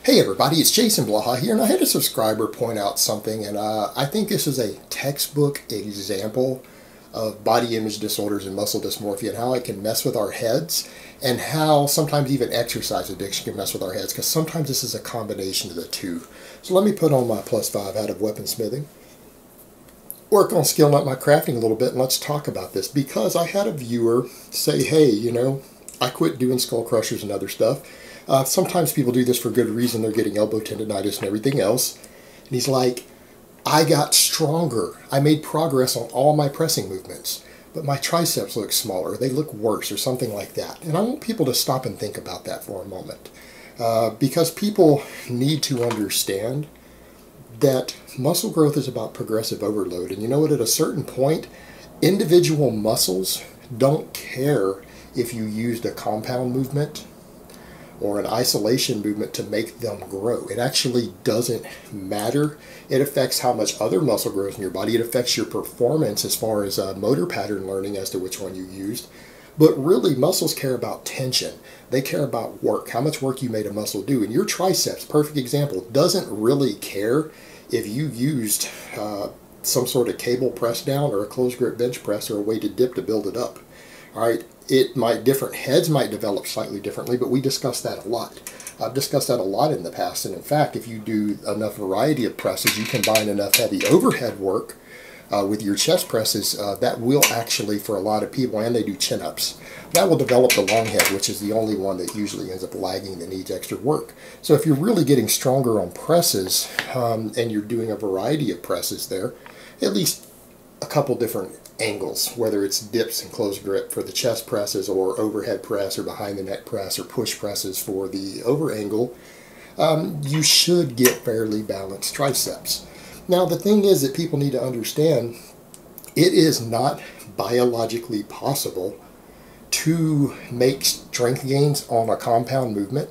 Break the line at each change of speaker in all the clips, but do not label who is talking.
Hey everybody, it's Jason Blaha here, and I had a subscriber point out something, and I think this is a textbook example of body image disorders and muscle dysmorphia and how it can mess with our heads, and how sometimes even exercise addiction can mess with our heads, because sometimes this is a combination of the two. So let me put on my +5 out of weaponsmithing, work on skilling up my crafting a little bit, and let's talk about this, because I had a viewer say, hey, I quit doing skull crushers and other stuff. Sometimes people do this for good reason. They're getting elbow tendonitis and everything else. And he's like, I got stronger. I made progress on all my pressing movements, but my triceps look smaller. They look worse or something like that. And I want people to stop and think about that for a moment. Because people need to understand that muscle growth is about progressive overload. And you know what? At a certain point, individual muscles don't care if you used a compound movement or an isolation movement to make them grow. It actually doesn't matter. It affects how much other muscle grows in your body. It affects your performance as far as motor pattern learning as to which one you used. But really, muscles care about tension. They care about work, how much work you made a muscle do. And your triceps, perfect example, doesn't really care if you used some sort of cable press down or a closed grip bench press or a weighted dip to build it up. All right, different heads might develop slightly differently, but we discussed that a lot. I've discussed that a lot in the past, and in fact, if you do enough variety of presses, you combine enough heavy overhead work with your chest presses, that will actually, for a lot of people, and they do chin-ups, that will develop the long head, which is the only one that usually ends up lagging, that needs extra work. So if you're really getting stronger on presses, and you're doing a variety of presses there, at least a couple different angles, whether it's dips and closed grip for the chest presses, or overhead press, or behind the neck press, or push presses for the over angle, you should get fairly balanced triceps. Now the thing is that people need to understand, it is not biologically possible to make strength gains on a compound movement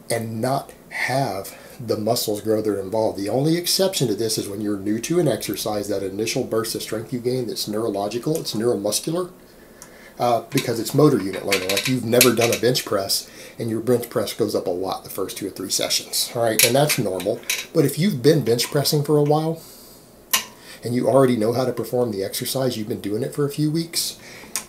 and not have the muscles grow that are involved. The only exception to this is when you're new to an exercise, that initial burst of strength you gain that's neurological, it's neuromuscular, because it's motor unit learning. Like you've never done a bench press, and your bench press goes up a lot the first 2 or 3 sessions. All right, and that's normal. But if you've been bench pressing for a while, and you already know how to perform the exercise, you've been doing it for a few weeks,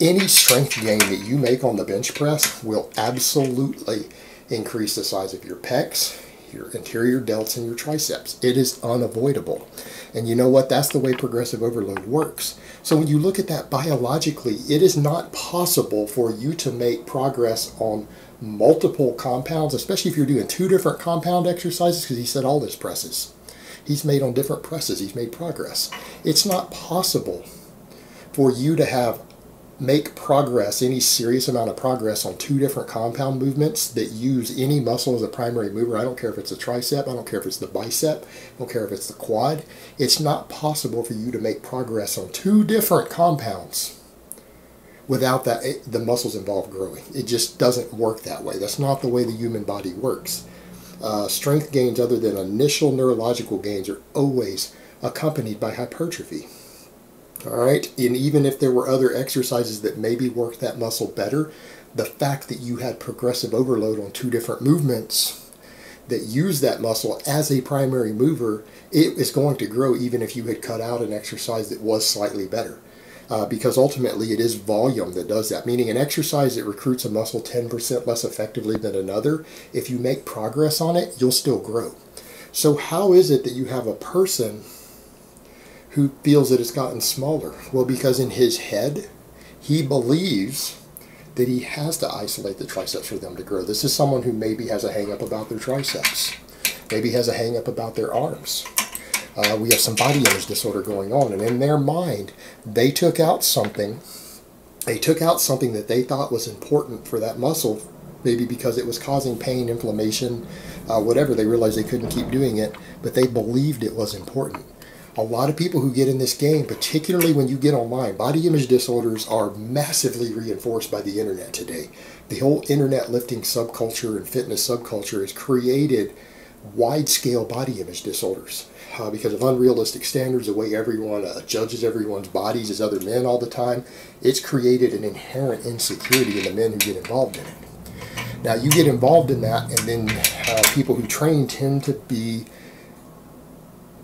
any strength gain that you make on the bench press will absolutely increase the size of your pecs, your anterior delts, and your triceps. It is unavoidable. And you know what? That's the way progressive overload works. So when you look at that biologically, it is not possible for you to make progress on multiple compounds, especially if you're doing 2 different compound exercises, because he said all his presses. He's made on different presses. He's made progress. It's not possible for you to make progress, any serious amount of progress, on 2 different compound movements that use any muscle as a primary mover. I don't care if it's a tricep, I don't care if it's the bicep, I don't care if it's the quad. It's not possible for you to make progress on 2 different compounds without the muscles involved growing. It just doesn't work that way. That's not the way the human body works. Strength gains other than initial neurological gains are always accompanied by hypertrophy. All right, and even if there were other exercises that maybe worked that muscle better, the fact that you had progressive overload on 2 different movements that use that muscle as a primary mover, it is going to grow even if you had cut out an exercise that was slightly better. Because ultimately it is volume that does that, meaning an exercise that recruits a muscle 10% less effectively than another, if you make progress on it, you'll still grow. So how is it that you have a person who feels that it's gotten smaller? Well, because in his head, he believes that he has to isolate the triceps for them to grow. This is someone who maybe has a hang-up about their triceps, maybe has a hang-up about their arms. We have some body image disorder going on, and in their mind, they took out something that they thought was important for that muscle, maybe because it was causing pain, inflammation, whatever. They realized they couldn't keep doing it, but they believed it was important. A lot of people who get in this game, particularly when you get online, body image disorders are massively reinforced by the internet today. The whole internet lifting subculture and fitness subculture has created wide-scale body image disorders because of unrealistic standards, the way everyone judges everyone's bodies as other men all the time. It's created an inherent insecurity in the men who get involved in it. Now you get involved in that, and then people who train tend to be,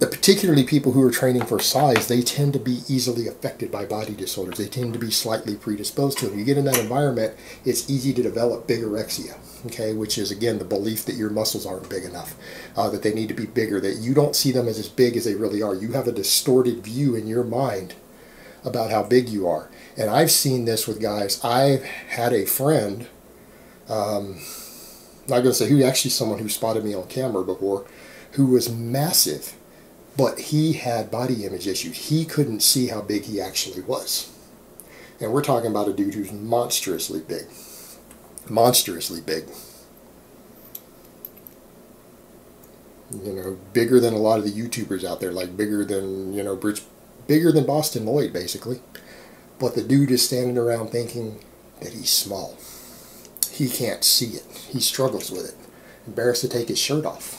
particularly people who are training for size, they tend to be easily affected by body disorders. They tend to be slightly predisposed to them. You get in that environment, it's easy to develop bigorexia, okay, which is, again, the belief that your muscles aren't big enough, that they need to be bigger, that you don't see them as big as they really are. You have a distorted view in your mind about how big you are. And I've seen this with guys. I've had a friend, I'm not going to say who, actually someone who spotted me on camera before, who was massive, but he had body image issues. He couldn't see how big he actually was. And we're talking about a dude who's monstrously big. Monstrously big. You know, bigger than a lot of the YouTubers out there, like bigger than, you know, bigger than Boston Lloyd, basically. But the dude is standing around thinking that he's small. He can't see it. He struggles with it. Embarrassed to take his shirt off.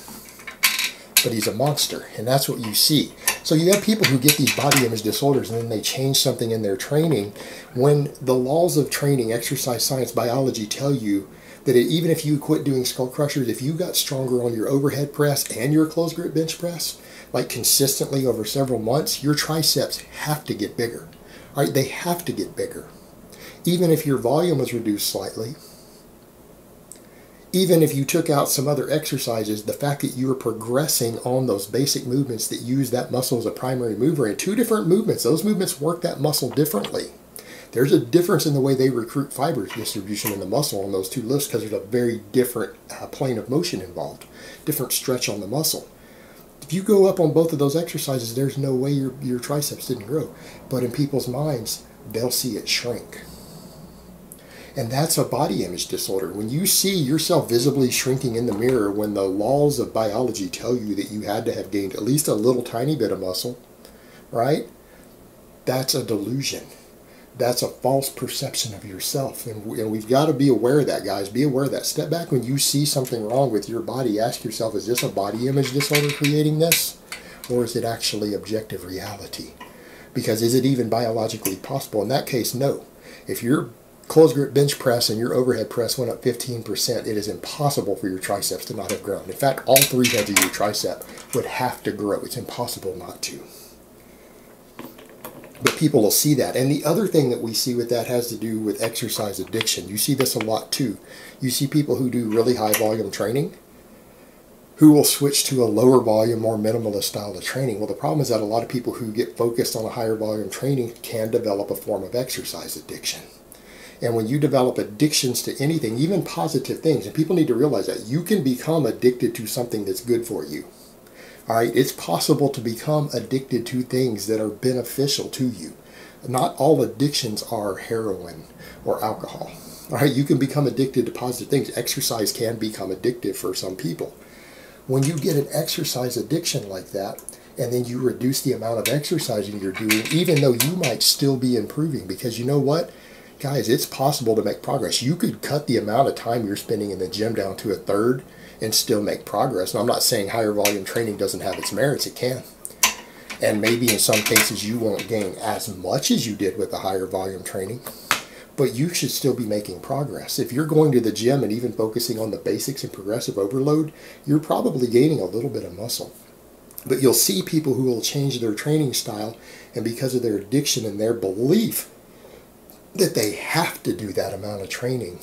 But he's a monster, and that's what you see. So you have people who get these body image disorders, and then they change something in their training, when the laws of training, exercise science, biology tell you that even if you quit doing skull crushers, if you got stronger on your overhead press and your closed grip bench press, like consistently over several months, your triceps have to get bigger. All right, they have to get bigger. Even if your volume was reduced slightly, even if you took out some other exercises, the fact that you were progressing on those basic movements that use that muscle as a primary mover, in two different movements, those movements work that muscle differently. There's a difference in the way they recruit fiber distribution in the muscle on those two lifts, because there's a very different plane of motion involved, different stretch on the muscle. If you go up on both of those exercises, there's no way your triceps didn't grow. But in people's minds, they'll see it shrink. And that's a body image disorder. When you see yourself visibly shrinking in the mirror, when the laws of biology tell you that you had to have gained at least a little tiny bit of muscle, right? That's a delusion. That's a false perception of yourself. And we've got to be aware of that, guys. Be aware of that. Step back when you see something wrong with your body. Ask yourself, is this a body image disorder creating this? Or is it actually objective reality? Because is it even biologically possible? In that case, no. If your closed grip bench press and your overhead press went up 15%, it is impossible for your triceps to not have grown. In fact, all three heads of your tricep would have to grow. It's impossible not to. But people will see that. And the other thing that we see with that has to do with exercise addiction. You see this a lot too. You see people who do really high volume training who will switch to a lower volume, more minimalist style of training. Well, the problem is that a lot of people who get focused on a higher volume training can develop a form of exercise addiction. And when you develop addictions to anything, even positive things, and people need to realize that you can become addicted to something that's good for you. All right, it's possible to become addicted to things that are beneficial to you. Not all addictions are heroin or alcohol. All right, you can become addicted to positive things. Exercise can become addictive for some people. When you get an exercise addiction like that, and then you reduce the amount of exercising you're doing, even though you might still be improving, because you know what? Guys, it's possible to make progress. You could cut the amount of time you're spending in the gym down to a third and still make progress. And I'm not saying higher volume training doesn't have its merits. It can. And maybe in some cases you won't gain as much as you did with the higher volume training, but you should still be making progress. If you're going to the gym and even focusing on the basics and progressive overload, you're probably gaining a little bit of muscle. But you'll see people who will change their training style, and because of their addiction and their belief that they have to do that amount of training,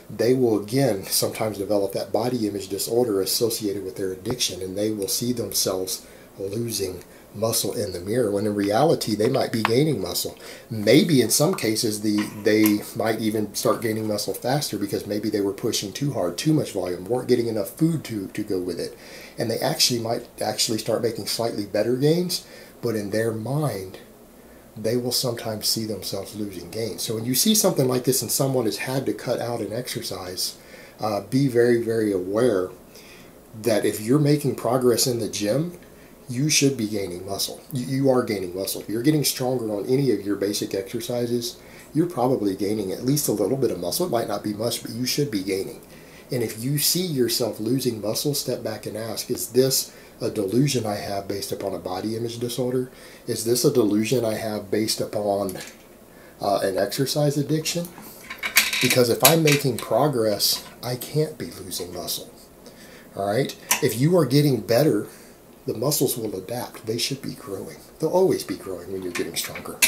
they will again sometimes develop that body image disorder associated with their addiction, and they will see themselves losing muscle in the mirror when in reality they might be gaining muscle. Maybe in some cases they might even start gaining muscle faster because maybe they were pushing too hard, too much volume, weren't getting enough food to go with it, and they might start making slightly better gains, but in their mind they will sometimes see themselves losing gains. So when you see something like this and someone has had to cut out an exercise, be very, very aware that if you're making progress in the gym, you should be gaining muscle. You are gaining muscle. If you're getting stronger on any of your basic exercises, you're probably gaining at least a little bit of muscle. It might not be much, but you should be gaining. And if you see yourself losing muscle, step back and ask, is this a delusion I have based upon a body image disorder? Is this a delusion I have based upon an exercise addiction? Because if I'm making progress, I can't be losing muscle. All right? If you are getting better, the muscles will adapt. They should be growing. They'll always be growing when you're getting stronger.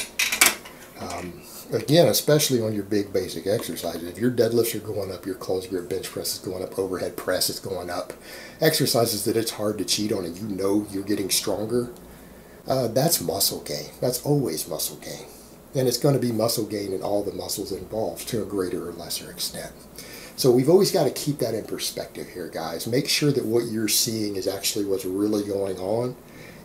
Again, especially on your big basic exercises. If your deadlifts are going up, your close grip bench press is going up, overhead press is going up, exercises that it's hard to cheat on and you know you're getting stronger, that's muscle gain. That's always muscle gain. And it's going to be muscle gain in all the muscles involved to a greater or lesser extent. So we've always got to keep that in perspective here, guys. Make sure that what you're seeing is actually what's really going on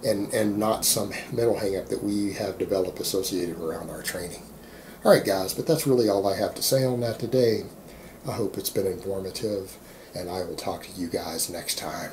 and not some mental hang-up that we have developed associated around our training. All right, guys, but that's really all I have to say on that today. I hope it's been informative, and I will talk to you guys next time.